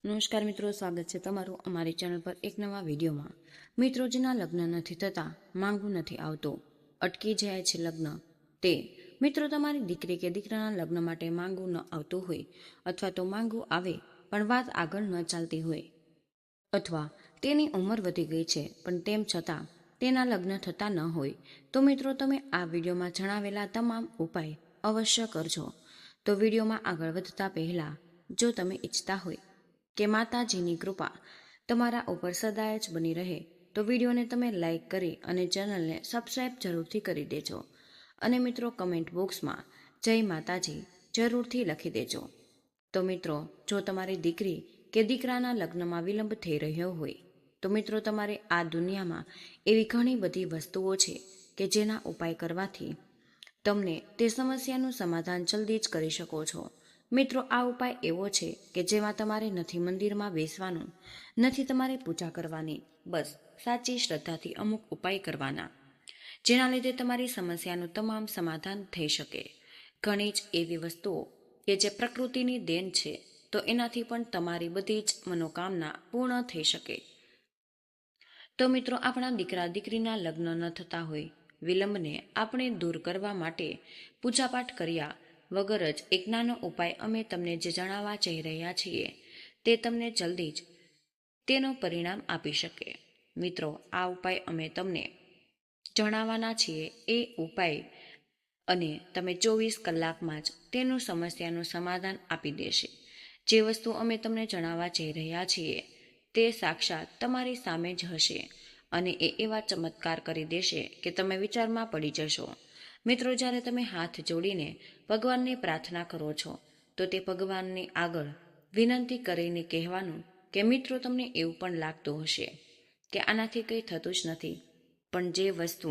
નમસ્કાર મિત્રો, સ્વાગત છે તમારું અમારી ચેનલ પર એક નવા વિડીયોમાં। મિત્રો, જેના લગ્ન નથી થતા, માંગવું નથી આવતું, અટકી જાય છે લગ્ન, તે મિત્રો તમારી દીકરી કે દીકરાના લગ્ન માટે માંગવું ન આવતું હોય, અથવા તો માંગવું આવે પણ વાત આગળ ન ચાલતી હોય, અથવા તેની ઉંમર વધી ગઈ છે પણ તેમ છતાં તેના લગ્ન થતા ન હોય, તો મિત્રો તમે આ વિડીયોમાં જણાવેલા તમામ ઉપાય અવશ્ય કરજો। તો વિડીયોમાં આગળ વધતા પહેલા જો તમે ઈચ્છતા હોય કે માતાજીની કૃપા તમારા ઉપર સદાય જ બની રહે, તો વિડીયોને તમે લાઈક કરી અને ચેનલને સબસ્ક્રાઈબ જરૂરથી કરી દેજો। અને મિત્રો, કમેન્ટ બોક્સમાં જય માતાજી જરૂરથી લખી દેજો। તો મિત્રો, જો તમારી દીકરી કે દીકરાના લગ્નમાં વિલંબ થઈ રહ્યો હોય, તો મિત્રો તમારે આ દુનિયામાં એવી ઘણી બધી વસ્તુઓ છે કે જેના ઉપાય કરવાથી તમને તે સમસ્યાનું સમાધાન જલ્દી જ કરી શકો છો। મિત્રો, આ ઉપાય એવો છે કે જેમાં તમારે નથી મંદિરમાં બેસવાનું, નથી તમારે પૂજા કરવાની, બસ સાચી શ્રદ્ધાથી અમુક ઉપાય કરવાના, જેના લીધે તમારી સમસ્યાનું તમામ સમાધાન થઈ શકે। ઘણી જ એવી વસ્તુઓ કે જે પ્રકૃતિની દેન છે, તો એનાથી પણ તમારી બધી જ મનોકામના પૂર્ણ થઈ શકે। તો મિત્રો, આપણા દીકરા દીકરીના લગ્ન ન થતા હોય, વિલંબને આપણે દૂર કરવા માટે પૂજાપાઠ કર્યા વગર જ એક નાનો ઉપાય અમે તમને જે જણાવવા જઈ રહ્યા છીએ, તે તમને જલ્દી જ તેનું પરિણામ આપી શકે। મિત્રો, આ ઉપાય અમે તમને જણાવવાના છીએ, એ ઉપાય અને તમે 24 કલાકમાં જ તેનું સમસ્યાનું સમાધાન આપી દેશે। જે વસ્તુ અમે તમને જણાવવા જઈ રહ્યા છીએ તે સાક્ષાત તમારી સામે જ હશે અને એ એવા ચમત્કાર કરી દેશે કે તમે વિચારમાં પડી જશો। મિત્રો, જ્યારે તમે હાથ જોડીને ભગવાનને પ્રાર્થના કરો છો, તો તે ભગવાનની આગળ વિનંતી કરીને કહેવાનું કે મિત્રો, તમને એવું પણ લાગતું હશે કે આનાથી કંઈ થતું જ નથી, પણ જે વસ્તુ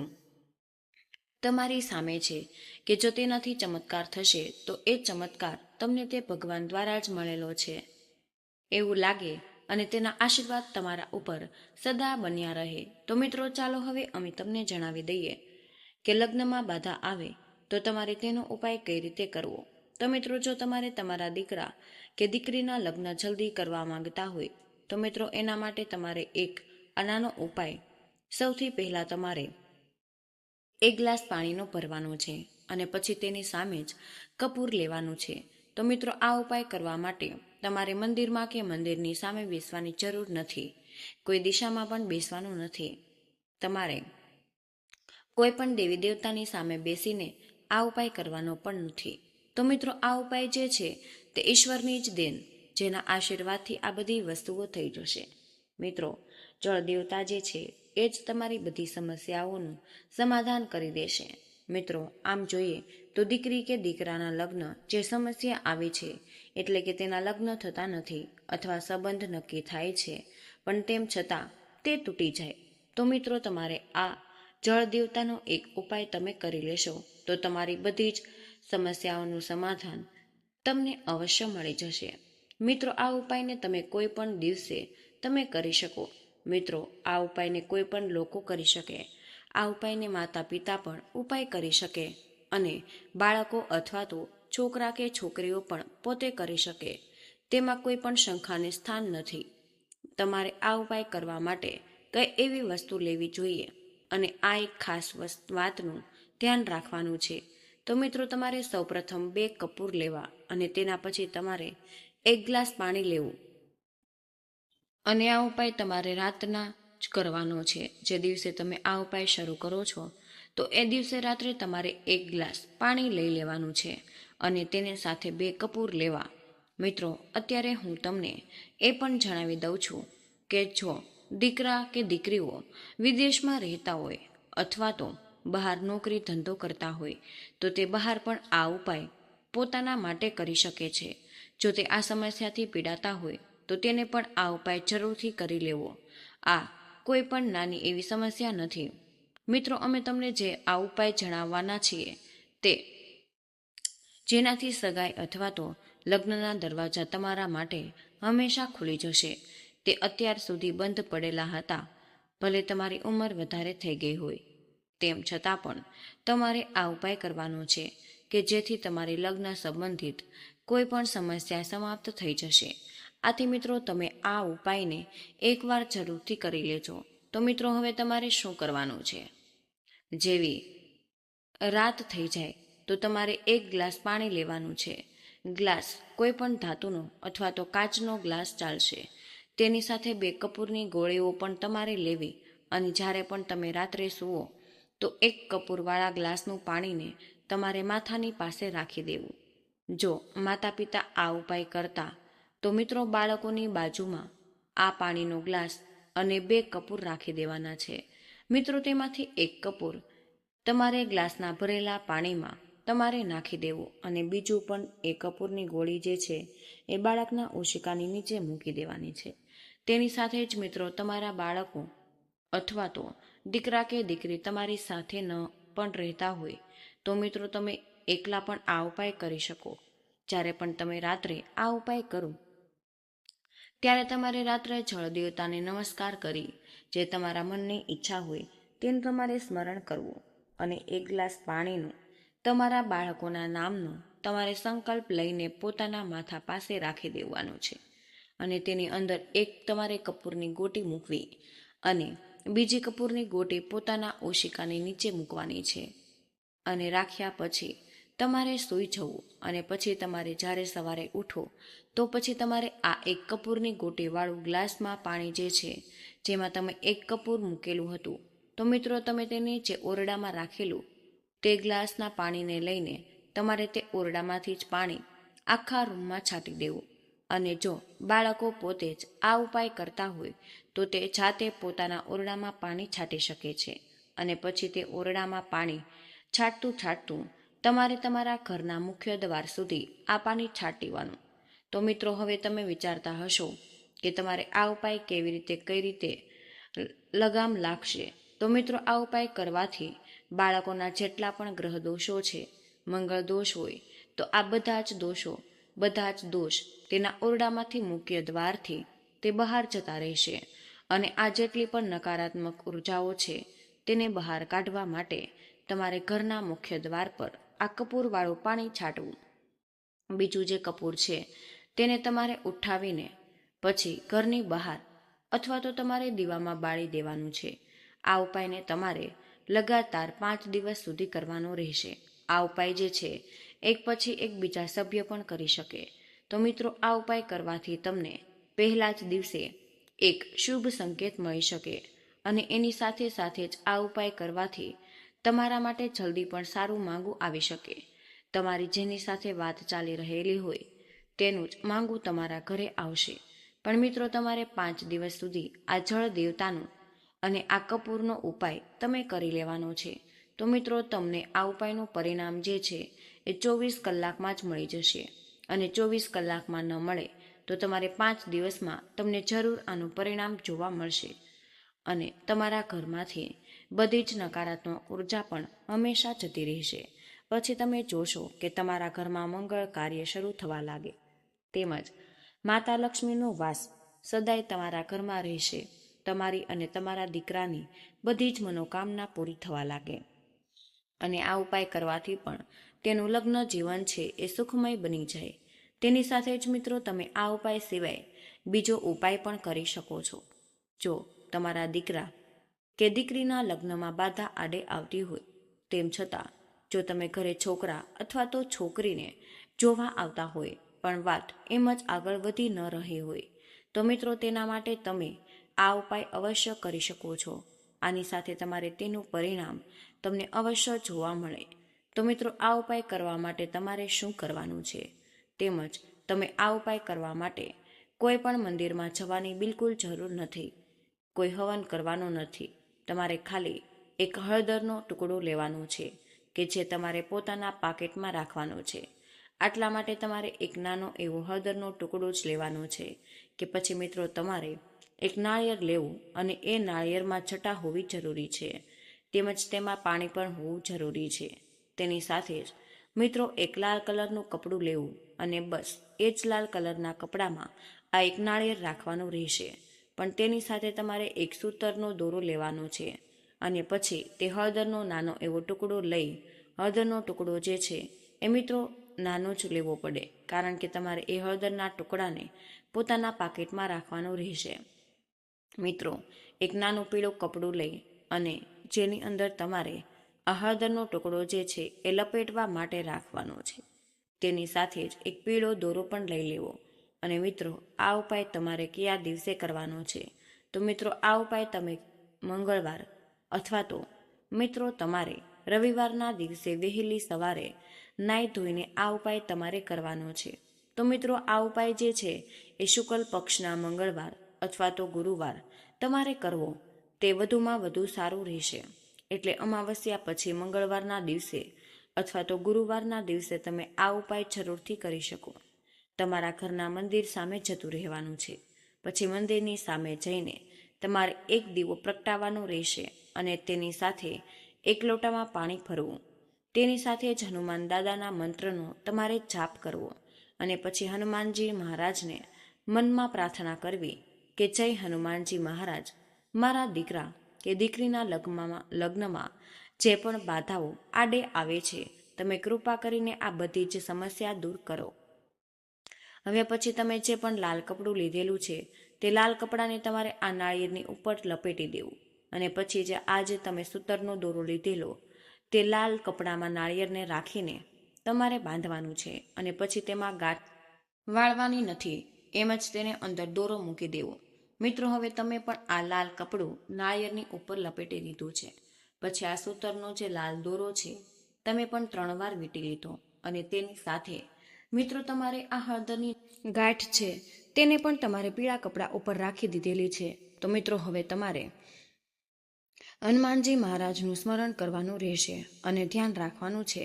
તમારી સામે છે કે જો તેનાથી ચમત્કાર થશે, તો એ ચમત્કાર તમને તે ભગવાન દ્વારા જ મળેલો છે એવું લાગે અને તેના આશીર્વાદ તમારા ઉપર સદા બન્યા રહે। તો મિત્રો, ચાલો હવે અમે તમને જણાવી દઈએ કે લગ્નમાં બાધા આવે તો તમારે તેનો ઉપાય કઈ રીતે કરવો। તો મિત્રો, જો તમારે તમારા દીકરા કે દીકરીના લગ્ન જલ્દી કરવા માંગતા હોય, તો મિત્રો એના માટે તમારે એક નાનો ઉપાય, સૌથી પહેલા તમારે 1 ગ્લાસ પાણીનો ભરવાનો છે અને પછી તેની સામે જ કપૂર લેવાનું છે। તો મિત્રો, આ ઉપાય કરવા માટે તમારે મંદિરમાં કે મંદિરની સામે બેસવાની જરૂર નથી, કોઈ દિશામાં પણ બેસવાનું નથી, તમારે કોઈ પણ દેવી દેવતાની સામે બેસીને આ ઉપાય કરવાનો પણ નથી। તો મિત્રો, આ ઉપાય જે છે તે ઈશ્વરની જ દેન, જેના આશીર્વાદથી આ બધી વસ્તુઓ થઈ જશે। મિત્રો, જળ દેવતા જે છે એ જ તમારી બધી સમસ્યાઓનું સમાધાન કરી દેશે। મિત્રો, આમ જોઈએ તો દીકરી કે દીકરાના લગ્ન જે સમસ્યા આવી છે, એટલે કે તેના લગ્ન થતા નથી અથવા સંબંધ નક્કી થાય છે પણ તેમ છતાં તે તૂટી જાય, તો મિત્રો તમારે આ જળ દેવતાનો એક ઉપાય તમે કરી લેશો તો તમારી બધી જ સમસ્યાઓનું સમાધાન તમને અવશ્ય મળી જશે। મિત્રો, આ ઉપાયને તમે કોઈ પણ દિવસે તમે કરી શકો। મિત્રો, આ ઉપાયને કોઈ પણ લોકો કરી શકે, આ ઉપાયને માતા પિતા પણ ઉપાય કરી શકે અને બાળકો અથવા તો છોકરા કે છોકરીઓ પણ પોતે કરી શકે, તેમાં કોઈ પણ શંકાને સ્થાન નથી। તમારે આ ઉપાય કરવા માટે કઈ એવી વસ્તુ લેવી જોઈએ અને આ એક ખાસ વાતનું ધ્યાન રાખવાનું છે। તો મિત્રો, તમારે સૌપ્રથમ 2 કપૂર લેવા અને તેના પછી તમારે 1 ગ્લાસ પાણી લેવું અને આ ઉપાય તમારે રાતના જ કરવાનો છે। જે દિવસે તમે આ ઉપાય શરૂ કરો છો, તો એ દિવસે રાત્રે તમારે 1 ગ્લાસ પાણી લઈ લેવાનું છે અને તેને સાથે 2 કપૂર લેવા। મિત્રો, અત્યારે હું તમને એ પણ જણાવી દઉં છું કે જો દીકરા કે દીકરીઓ વિદેશમાં રહેતા હોય અથવા તો બહાર નોકરી ધંધો કરતા હોય, તો તે બહાર પણ આ ઉપાય પોતાના માટે કરી શકે છે। જો તે આ સમસ્યાથી પીડાતા હોય તો તેને પણ આ ઉપાય જરૂરથી કરી લેવો। આ કોઈ પણ નાની એવી સમસ્યા નથી। મિત્રો, અમે તમને જે આ ઉપાય જણાવવાના છીએ તે જેનાથી સગાઈ અથવા તો લગ્નના દરવાજા તમારા માટે હંમેશા ખુલી જશે। તે અત્યાર સુધી બંધ પડેલા હતા, ભલે તમારી ઉંમર વધારે થઈ ગઈ હોય, તેમ છતાં પણ તમારે આ ઉપાય કરવાનો છે કે જેથી તમારી લગ્ન સંબંધિત કોઈ પણ સમસ્યા સમાપ્ત થઈ જશે। આથી મિત્રો તમે આ ઉપાયને એકવાર જરૂરથી કરી લેજો. તો મિત્રો હવે તમારે શું કરવાનું છે? જેવી રાત થઈ જાય તો તમારે 1 ગ્લાસ પાણી લેવાનું છે. ગ્લાસ કોઈ પણ ધાતુનો અથવા તો કાચનો ગ્લાસ ચાલશે. તેની સાથે 2 કપૂરની ગોળીઓ પણ તમારે લેવી અને જ્યારે પણ તમે રાત્રે સૂવો તો 1 કપૂરવાળા ગ્લાસનું પાણીને તમારે માથાની પાસે રાખી દેવું. જો માતા પિતા આ ઉપાય કરતા તો મિત્રો બાળકોની બાજુમાં આ પાણીનો ગ્લાસ અને 2 કપૂર રાખી દેવાના છે. મિત્રો તેમાંથી 1 કપૂર તમારે ગ્લાસના ભરેલા પાણીમાં તમારે નાખી દેવું અને બીજું પણ 1 કપૂરની ગોળી જે છે એ બાળકના ઓશિકાની નીચે મૂકી દેવાની છે. તેની સાથે જ મિત્રો તમારા બાળકો અથવા તો દીકરા કે દીકરી તમારી સાથે ન પણ રહેતા હોય તો મિત્રો તમે એકલા પણ આ ઉપાય કરી શકો. જ્યારે પણ તમે રાત્રે આ ઉપાય કરો ત્યારે તમારે રાત્રે જળ દેવતાને નમસ્કાર કરી જે તમારા મનની ઈચ્છા હોય તેનું તમારે સ્મરણ કરવું અને 1 ગ્લાસ પાણીનું તમારા બાળકોના નામનો તમારે સંકલ્પ લઈને પોતાના માથા પાસે રાખી દેવાનું છે અને તેની અંદર 1 તમારે કપૂરની ગોટી મૂકવી અને બીજી કપૂરની ગોટી પોતાના ઓશિકાની નીચે મૂકવાની છે અને રાખ્યા પછી તમારે સૂઈ જવું અને પછી તમારે જ્યારે સવારે ઉઠો તો પછી તમારે આ 1 કપૂરની ગોટીવાળું ગ્લાસમાં પાણી જે છે જેમાં તમે 1 કપૂર મૂકેલું હતું તો મિત્રો તમે તેને જે ઓરડામાં રાખેલું તે ગ્લાસના પાણીને લઈને તમારે તે ઓરડામાંથી જ પાણી આખા રૂમમાં છાંટી દેવું અને જો બાળકો પોતે જ આ ઉપાય કરતા હોય તો તે જાતે પોતાના ઓરડામાં પાણી છાંટી શકે છે અને પછી તે ઓરડામાં પાણી છાંટતું તમારે તમારા ઘરના મુખ્ય દ્વાર સુધી આ પાણી છાંટવાનું. તો મિત્રો હવે તમે વિચારતા હશો કે તમારે આ ઉપાય કઈ રીતે લગામ લાગશે. તો મિત્રો આ ઉપાય કરવાથી બાળકોના જેટલા પણ ગ્રહ દોષો છે, મંગળ દોષ હોય તો આ બધા જ દોષ તેના ઓરડામાંથી મુખ્ય દ્વારથી તે બહાર જતા રહેશે અને આ જેટલી પણ નકારાત્મક ઉર્જાઓ છે તેને બહાર કાઢવા માટે તમારે ઘરના મુખ્ય દ્વાર પર આ કપૂરવાળું પાણી છાંટવું. બીજું જે કપૂર છે તેને તમારે ઉઠાવીને પછી ઘરની બહાર અથવા તો તમારે દીવામાં બાળી દેવાનું છે. આ ઉપાયને તમારે લગાતાર 5 દિવસ સુધી કરવાનો રહેશે. આ ઉપાય જે છે એક પછી એક બીજા સભ્ય પણ કરી શકે. તો મિત્રો આ ઉપાય કરવાથી તમને પહેલા જ દિવસે એક શુભ સંકેત મળી શકે અને એની સાથે જ આ ઉપાય કરવાથી તમારા માટે જલ્દી પણ સારું માંગું આવી શકે. તમારી જેની સાથે વાત ચાલી રહેલી હોય તેનું જ માંગું તમારા ઘરે આવશે. પણ મિત્રો તમારે 5 દિવસ સુધી આ જળ દેવતાનું અને આ કપૂરનો ઉપાય તમે કરી લેવાનો છે. તો મિત્રો તમને આ ઉપાયનું પરિણામ જે છે એ 24 કલાકમાં જ મળી જશે અને 24 કલાકમાં ન મળે તો તમારે 5 દિવસમાં તમને જરૂર આનું પરિણામ જોવા મળશે અને તમારા ઘરમાંથી બધી જ નકારાત્મક ઉર્જા પણ હંમેશા જતી રહેશે. પછી તમે જોશો કે તમારા ઘરમાં મંગળ કાર્ય શરૂ થવા લાગે તેમજ માતા લક્ષ્મીનો વાસ સદાય તમારા ઘરમાં રહેશે. તમારી અને તમારા દીકરાની બધી જ મનોકામના પૂરી થવા લાગે અને આ ઉપાય કરવાથી પણ તેનું લગ્ન જીવન છે એ સુખમય બની જાય. તેની સાથે જ મિત્રો તમે આ ઉપાય સિવાય બીજો ઉપાય પણ કરી શકો છો. જો તમારા દીકરા કે દીકરીના લગ્નમાં બાધા આડે આવતી હોય તેમ છતાં જો તમે ઘરે છોકરા અથવા તો છોકરીને જોવા આવતા હોય પણ વાત એમ જ આગળ વધી ન રહી હોય તો મિત્રો તેના માટે તમે આ ઉપાય અવશ્ય કરી શકો છો. આની સાથે તમારે તેનું પરિણામ તમને અવશ્ય જોવા મળે. તો મિત્રો આ ઉપાય કરવા માટે તમારે શું કરવાનું છે તેમજ તમે આ ઉપાય કરવા માટે કોઈ પણ મંદિરમાં જવાની બિલકુલ જરૂર નથી. કોઈ હવન કરવાનો નથી. તમારે ખાલી એક હળદરનો ટુકડો લેવાનો છે કે જે તમારે પોતાના પાકેટમાં રાખવાનો છે. આટલા માટે તમારે એક નાનો એવો હળદરનો ટુકડો જ લેવાનો છે કે પછી મિત્રો તમારે એક નાળિયેર લેવું અને એ નાળિયેરમાં છટા હોવી જરૂરી છે તેમજ તેમાં પાણી પણ હોવું જરૂરી છે. તેની સાથે જ મિત્રો એક લાલ કલરનું કપડું લેવું અને બસ એ જ લાલ કલરના કપડામાં આ એક નાળિયેર રાખવાનું રહેશે. પણ તેની સાથે તમારે એક સૂતરનો દોરો લેવાનો છે અને પછી તે હળદરનો નાનો એવો ટુકડો લઈ હળદરનો ટુકડો જે છે એ મિત્રો નાનો જ લેવો પડે કારણ કે તમારે એ હળદરના ટુકડાને પોતાના પાકીટમાં રાખવાનું રહેશે. મિત્રો, એક નાનું પીળું કપડું લઈ અને જેની અંદર તમારે આ હળદરનો ટુકડો જે છે એ લપેટવા માટે રાખવાનો છે. તેની સાથે જ એક પીળો દોરો પણ લઈ લેવો. અને મિત્રો, આ ઉપાય તમારે કયા દિવસે કરવાનો છે? તો મિત્રો, આ ઉપાય તમે મંગળવાર અથવા તો મિત્રો તમારે રવિવારના દિવસે વહેલી સવારે નાહી ધોઈને આ ઉપાય તમારે કરવાનો છે. તો મિત્રો, આ ઉપાય જે છે એ શુક્લ પક્ષના મંગળવાર અથવા તો ગુરુવાર તમારે કરવો તે વધુમાં વધુ સારું રહેશે. એટલે અમાવસ્યા પછી મંગળવારના દિવસે અથવા તો ગુરુવારના દિવસે તમે આ ઉપાય જરૂરથી કરી શકો. તમારા ઘરના મંદિર સામે જતું રહેવાનું છે. પછી મંદિરની સામે જઈને તમારે એક દીવો પ્રગટાવવાનો રહેશે અને તેની સાથે એક લોટામાં પાણી ભરવું. તેની સાથે જ હનુમાન દાદાના મંત્રનો તમારે જાપ કરવો અને પછી હનુમાનજી મહારાજને મનમાં પ્રાર્થના કરવી કે જય હનુમાનજી મહારાજ, મારા દીકરા કે દીકરીના લગ્નમાં જે પણ બાધાઓ આડે આવે છે, તમે કૃપા કરીને આ બધી જ સમસ્યા દૂર કરો. હવે પછી તમે જે પણ લાલ કપડું લીધેલું છે તે લાલ કપડાને તમારે આ નાળિયેરની ઉપર લપેટી દેવું અને પછી જે આજે તમે સૂતરનો દોરો લીધેલો તે લાલ કપડામાં નાળિયેરને રાખીને તમારે બાંધવાનું છે અને પછી તેમાં ગાંઠ વાળવાની નથી, એમ જ તેને અંદર દોરો મૂકી દેવો. મિત્રો, હવે તમે પણ આ લાલ કપડું નાળિયેરની ઉપર લપેટી દીધું છે. પછી આ સૂતરનો જે લાલ દોરો છે તમે પણ 3 વાર વીંટી લીધો અને તેની સાથે મિત્રો તમારે આ હળદરની ગાંઠ છે તેને પણ તમારે પીળા કપડા ઉપર રાખી દીધેલી છે. તો મિત્રો, હવે તમારે હનુમાનજી મહારાજનું સ્મરણ કરવાનું રહેશે અને ધ્યાન રાખવાનું છે.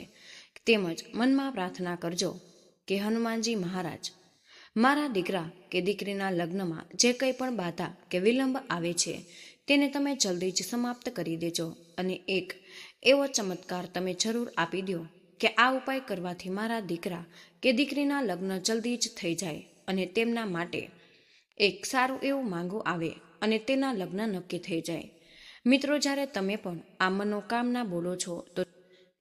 તેમજ મનમાં પ્રાર્થના કરજો કે હનુમાનજી મહારાજ, મારા દીકરા કે દીકરીના લગ્નમાં જે કંઈ પણ બાધા કે વિલંબ આવે છે તેને તમે જલ્દી જ સમાપ્ત કરી દેજો અને એક એવો ચમત્કાર તમે જરૂર આપી દો કે આ ઉપાય કરવાથી મારા દીકરા કે દીકરીના લગ્ન જલ્દી જ થઈ જાય અને તેમના માટે એક સારું એવું માંગુ આવે અને તેના લગ્ન નક્કી થઈ જાય. મિત્રો, જ્યારે તમે પણ આ મનોકામના બોલો છો તો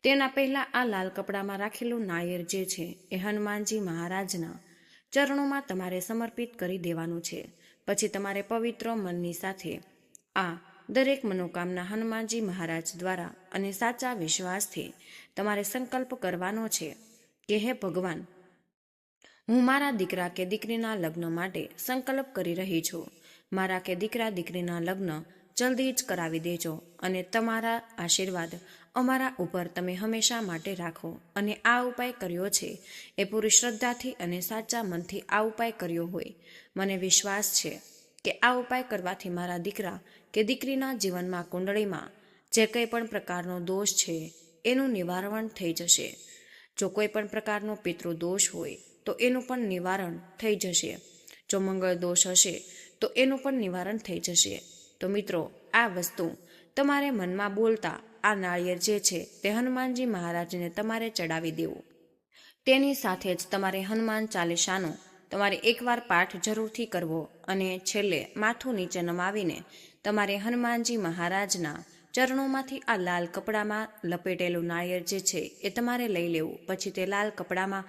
તેના પહેલા આ લાલ કપડામાં રાખેલું નાળિયેર જે છે એ હનુમાનજી મહારાજના ચરણોમાં તમારે સમર્પિત કરી દેવાનું છે. પછી તમારે પવિત્ર મનની સાથે આ દરેક મનોકામના હનુમાનજી મહારાજ દ્વારા અને સાચા વિશ્વાસથી તમારે સંકલ્પ કરવાનો છે કે હે ભગવાન, હું મારા દીકરા કે દીકરીના લગ્ન માટે સંકલ્પ કરી રહી છું. મારા કે દીકરીના લગ્ન જલ્દી જ કરાવી દેજો અને તમારા આશીર્વાદ અમારા ઉપર તમે હંમેશા માટે રાખો. અને આ ઉપાય કર્યો છે એ પૂરી શ્રદ્ધાથી અને સાચા મનથી આ ઉપાય કર્યો હોય. મને વિશ્વાસ છે કે આ ઉપાય કરવાથી મારા દીકરા કે દીકરીના જીવનમાં કુંડળીમાં જે કંઈ પણ પ્રકારનો દોષ છે એનું નિવારણ થઈ જશે. જો કોઈ પણ પ્રકારનો પિતૃદોષ હોય તો એનું પણ નિવારણ થઈ જશે. જો મંગળ દોષ હશે તો એનું પણ નિવારણ થઈ જશે. તો મિત્રો, આ વસ્તુ તમારે મનમાં બોલતા આ નાળિયેર જે છે તે હનુમાનજી મહારાજને તમારે ચડાવી દેવું. તેની સાથે જ તમારે હનુમાન ચાલીસાનો તમારે એકવાર પાઠ જરૂરથી કરવો અને છેલ્લે માથું નીચે નમાવીને તમારે હનુમાનજી મહારાજના ચરણોમાંથી આ લાલ કપડામાં લપેટેલું નાળિયેર જે છે એ તમારે લઈ લેવું. પછી તે લાલ કપડામાં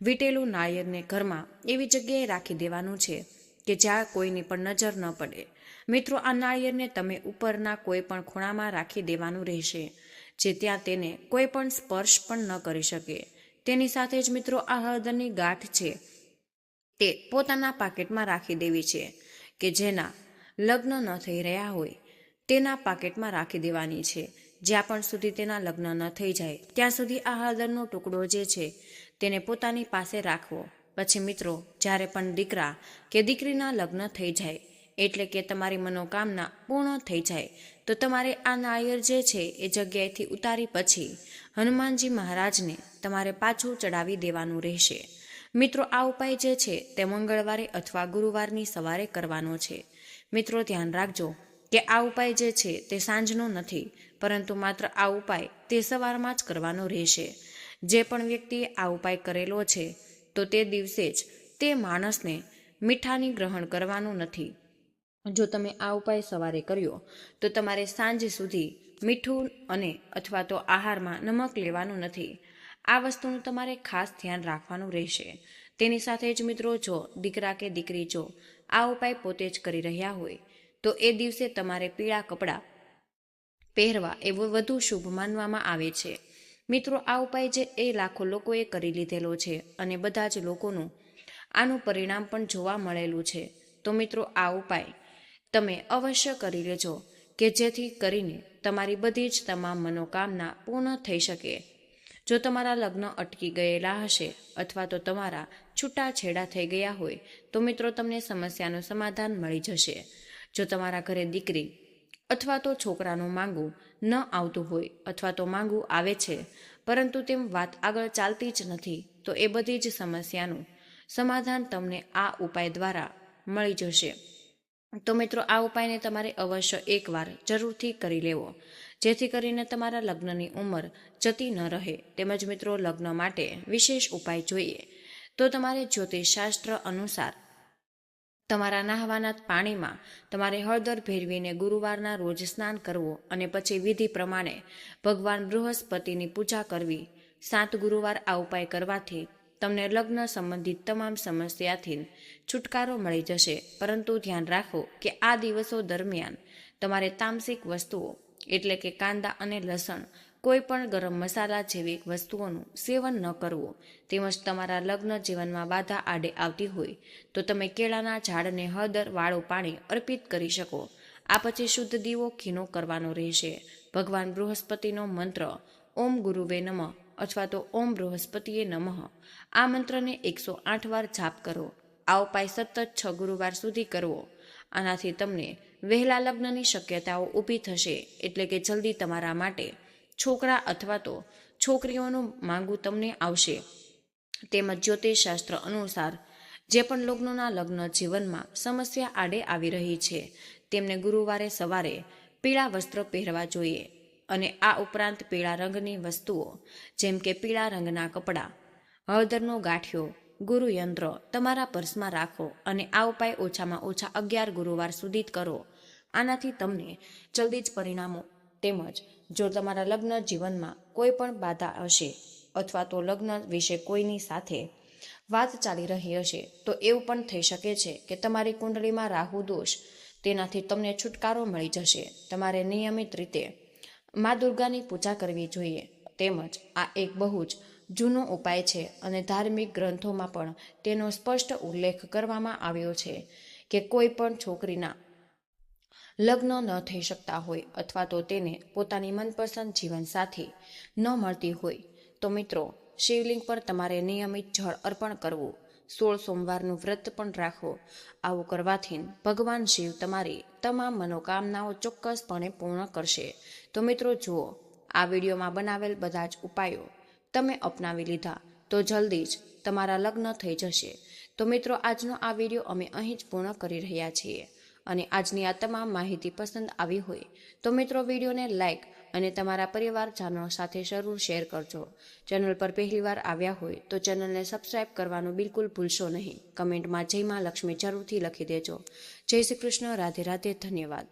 વીટેલું નાળિયેરને ઘરમાં એવી જગ્યાએ રાખી દેવાનું છે કે જ્યાં કોઈની પણ નજર ન પડે. મિત્રો, આ નાળિયેરને તમે ઉપરના કોઈ પણ ખૂણામાં રાખી દેવાનું રહેશે, જે ત્યાં તેને કોઈ પણ સ્પર્શ પણ ન કરી શકે. તેની સાથે જ મિત્રો, આ હળદરની ગાંઠ છે તે પોતાના પાકીટમાં રાખી દેવી છે કે જેના લગ્ન ન થઈ રહ્યા હોય તેના પાકીટમાં રાખી દેવાની છે. જ્યાં પણ સુધી તેના લગ્ન ન થઈ જાય ત્યાં સુધી આ હળદરનો ટુકડો જે છે તેને પોતાની પાસે રાખવો. પછી મિત્રો, જ્યારે પણ દીકરા કે દીકરીના લગ્ન થઈ જાય એટલે કે તમારી મનોકામના પૂર્ણ થઈ જાય તો તમારે આ નાળિયેર જે છે એ જગ્યાએથી ઉતારી પછી હનુમાનજી મહારાજને તમારે પાછું ચડાવી દેવાનું રહેશે. મિત્રો, આ ઉપાય જે છે તે મંગળવારે અથવા ગુરુવારની સવારે કરવાનો છે. મિત્રો, ધ્યાન રાખજો કે આ ઉપાય જે છે તે સાંજનો નથી, પરંતુ માત્ર આ ઉપાય તે સવારમાં જ કરવાનો રહેશે. જે પણ વ્યક્તિએ આ ઉપાય કરેલો છે તો તે દિવસે જ તે માણસને મીઠાની ગ્રહણ કરવાનું નથી. જો તમે આ ઉપાય સવારે કર્યો તો તમારે સાંજ સુધી મીઠું અને અથવા તો આહારમાં નમક લેવાનું નથી. આ વસ્તુનું તમારે ખાસ ધ્યાન રાખવાનું રહેશે. તેની સાથે જ મિત્રો જો દીકરા કે દીકરી જો આ ઉપાય પોતે જ કરી રહ્યા હોય તો એ દિવસે તમારે પીળા કપડાં પહેરવા એ વધુ શુભ માનવામાં આવે છે. મિત્રો આ ઉપાય જે એ લાખો લોકોએ કરી લીધેલો છે અને બધા જ લોકોનું આનું પરિણામ પણ જોવા મળેલું છે. તો મિત્રો આ ઉપાય તમે અવશ્ય કરી લેજો કે જેથી કરીને તમારી બધી જ તમામ મનોકામના પૂર્ણ થઈ શકે. જો તમારા લગ્ન અટકી ગયેલા હશે અથવા તો તમારા છૂટાછેડા થઈ ગયા હોય તો મિત્રો તમને સમસ્યાનું સમાધાન મળી જશે. જો તમારા ઘરે દીકરી અથવા તો છોકરાનું માંગવું ન આવતું હોય અથવા તો માંગવું આવે છે પરંતુ તેમ વાત આગળ ચાલતી જ નથી તો એ બધી જ સમસ્યાનું સમાધાન તમને આ ઉપાય દ્વારા મળી જશે. તો મિત્રો આ ઉપાયને તમારે અવશ્ય એકવાર જરૂરથી કરી લેવો જેથી કરીને તમારા લગ્નની ઉંમર જતી ન રહે. તેમજ મિત્રો લગ્ન માટે વિશેષ ઉપાય જોઈએ તો તમારે જ્યોતિષશાસ્ત્ર અનુસાર તમારા નહાવાના પાણીમાં તમારે હળદર ભેળવીને ગુરુવારના રોજ સ્નાન કરવું અને પછી વિધિ પ્રમાણે ભગવાન બૃહસ્પતિની પૂજા કરવી. 7 ગુરુવાર આ ઉપાય કરવાથી તમને લગ્ન સંબંધિત તમામ સમસ્યાથી છુટકારો મળી જશે. પરંતુ ધ્યાન રાખો કે આ દિવસો દરમિયાન તમારે તામસિક વસ્તુઓ એટલે કે કાંદા અને લસણ, કોઈ પણ ગરમ મસાલા જેવી વસ્તુઓનું સેવન ન કરવું. તેમજ તમારા લગ્ન જીવનમાં બાધા આડે આવતી હોય તો તમે કેળાના ઝાડને હળદર વાળું પાણી અર્પિત કરી શકો. આ પછી શુદ્ધ દીવો ઘીનો કરવાનો રહેશે. ભગવાન બૃહસ્પતિનો મંત્ર ઓમ ગુરુવે નમઃ અથવા તો ઓમ બૃહસ્પતિએ નમઃ આ મંત્રને 108 વાર જાપ કરો. આ ઉપાય સતત 6 ગુરુવાર સુધી કરવો. આનાથી તમને વહેલા લગ્નની શક્યતાઓ ઊભી થશે. એટલે કે જલ્દી તમારા માટે છોકરા અથવા તો છોકરીઓનું માંગવું તમને આવશે. તેમજ જ્યોતિષશાસ્ત્ર અનુસાર જે પણ લોકોના લગ્ન જીવનમાં સમસ્યા આડે આવી રહી છે તેમને ગુરુવારે સવારે પીળા વસ્ત્ર પહેરવા જોઈએ. અને આ ઉપરાંત પીળા રંગની વસ્તુઓ જેમ કે પીળા રંગના કપડાં, હળદરનો ગાંઠિયો, ગુરુયંત્ર તમારા પર્સમાં રાખો અને આ ઉપાય ઓછામાં ઓછા 11 ગુરુવાર સુધી કરો. આનાથી તમને જલ્દી જ પરિણામો તેમજ જો તમારા લગ્ન જીવનમાં કોઈ પણ બાધા હશે અથવા તો લગ્ન વિશે કોઈની સાથે વાત ચાલી રહી હશે તો એવું પણ થઈ શકે છે કે તમારી કુંડળીમાં રાહુ દોષ તેનાથી તમને છુટકારો મળી જશે. તમારે નિયમિત રીતે મા દુર્ગાની પૂજા કરવી જોઈએ. તેમજ આ એક બહુ જ જૂનો ઉપાય છે અને ધાર્મિક ગ્રંથોમાં પણ તેનો સ્પષ્ટ ઉલ્લેખ કરવામાં આવ્યો છે કે કોઈ પણ છોકરીના લગ્ન ન થઈ શકતા હોય અથવા તો તેને પોતાની મનપસંદ જીવનસાથી ન મળતી હોય તો મિત્રો શિવલિંગ પર તમારે નિયમિત જળ અર્પણ કરવું. 16 સોમવારનું વ્રત પણ રાખો. આવું કરવાથી ભગવાન શિવ તમારી તમામ મનોકામનાઓ ચોક્કસપણે પૂર્ણ કરશે. તો મિત્રો જુઓ, આ વિડીયોમાં બનાવેલ બધા જ ઉપાયો તમે અપનાવી લીધા તો જલ્દી જ તમારા લગ્ન થઈ જશે. તો મિત્રો આજનો આ વિડીયો અમે અહીં જ પૂર્ણ કરી રહ્યા છીએ. અને આજની આ તમામ માહિતી પસંદ આવી હોય તો મિત્રો વિડીયોને લાઇક અને તમારા પરિવારજનો સાથે જરૂર શેર કરજો. ચેનલ પર પહેલીવાર આવ્યા હોય તો ચેનલને સબસ્ક્રાઇબ કરવાનું બિલકુલ ભૂલશો નહીં. કમેન્ટમાં જય માં લક્ષ્મી જરૂરથી લખી દેજો. જય શ્રી કૃષ્ણ. રાધે રાધે. ધન્યવાદ.